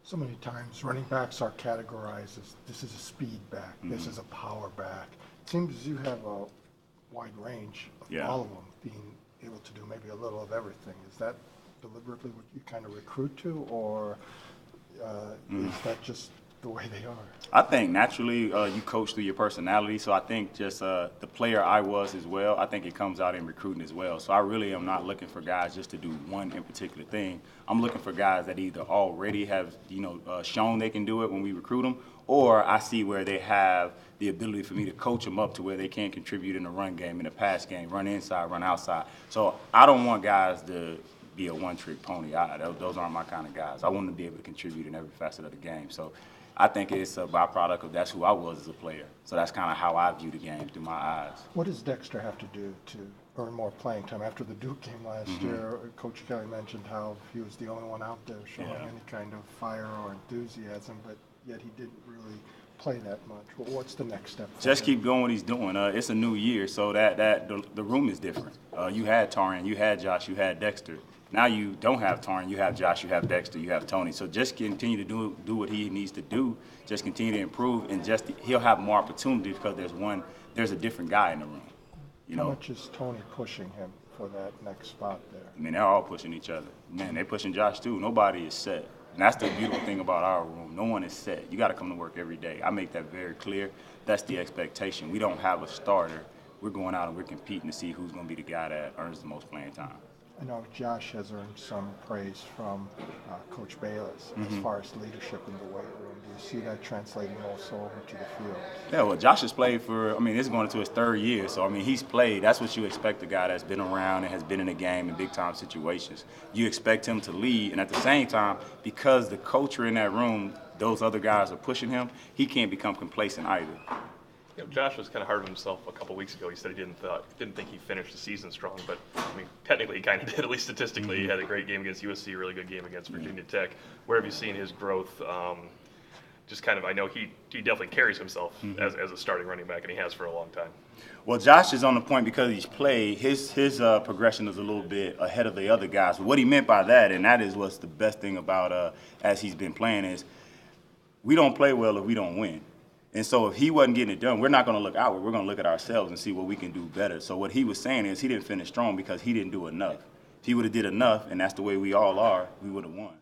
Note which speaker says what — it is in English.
Speaker 1: So many times running backs are categorized as this is a speed back, this is a power back. It seems you have a wide range of all of them being able to do maybe a little of everything. Is that deliberately what you kind of recruit to, or is that just the way they are?
Speaker 2: I think naturally you coach through your personality, so I think just the player I was as well, I think it comes out in recruiting as well. So I really am not looking for guys just to do one in particular thing. I'm looking for guys that either already have shown they can do it when we recruit them, or I see where they have the ability for me to coach them up to where they can contribute in the run game, in the pass game, run inside, run outside. So I don't want guys to be a one-trick pony. Those aren't my kind of guys. I want them to be able to contribute in every facet of the game. So I think it's a byproduct of that's who I was as a player. So that's kind of how I view the game through my eyes.
Speaker 1: What does Dexter have to do to earn more playing time? After the Duke game last year, Coach Kelly mentioned how he was the only one out there showing any kind of fire or enthusiasm, but yet he didn't really play that much. Well, what's the next step?
Speaker 2: Just keep doing what he's doing. It's a new year, so the room is different. You had Tarian, you had Josh, you had Dexter. Now you don't have Tarian, you have Josh, you have Dexter, you have Tony. So just continue to do what he needs to do. Just continue to improve, and he'll have more opportunities because there's a different guy in the room.
Speaker 1: How much is Tony pushing him for that next spot there?
Speaker 2: I mean, they're all pushing each other. Man, they're pushing Josh too. Nobody is set. And that's the beautiful thing about our room. No one is set. You got to come to work every day. I make that very clear. That's the expectation. We don't have a starter. We're going out and we're competing to see who's going to be the guy that earns the most playing time.
Speaker 1: I know Josh has earned some praise from Coach Bayless as far as leadership in the weight room. Do you see that translating also over to the field?
Speaker 2: Yeah, well, Josh has played this is going into his third year. So, he's played. That's what you expect a guy that's been around and has been in the game in big-time situations. You expect him to lead, and at the same time, because the culture in that room, those other guys are pushing him, he can't become complacent either.
Speaker 3: Josh was kind of hard on himself a couple weeks ago. He said he didn't think he finished the season strong, but technically he kind of did, at least statistically. He had a great game against USC, a really good game against Virginia Tech. Where have you seen his growth? I know he definitely carries himself as a starting running back, and he has for a long time.
Speaker 2: Well, Josh is on the point because he's played. His progression is a little bit ahead of the other guys. What he meant by that, and that is what's the best thing about as he's been playing, is we don't play well if we don't win. And so if he wasn't getting it done, we're not going to look outward. We're going to look at ourselves and see what we can do better. So what he was saying is he didn't finish strong because he didn't do enough. If he would have did enough, and that's the way we all are, we would have won.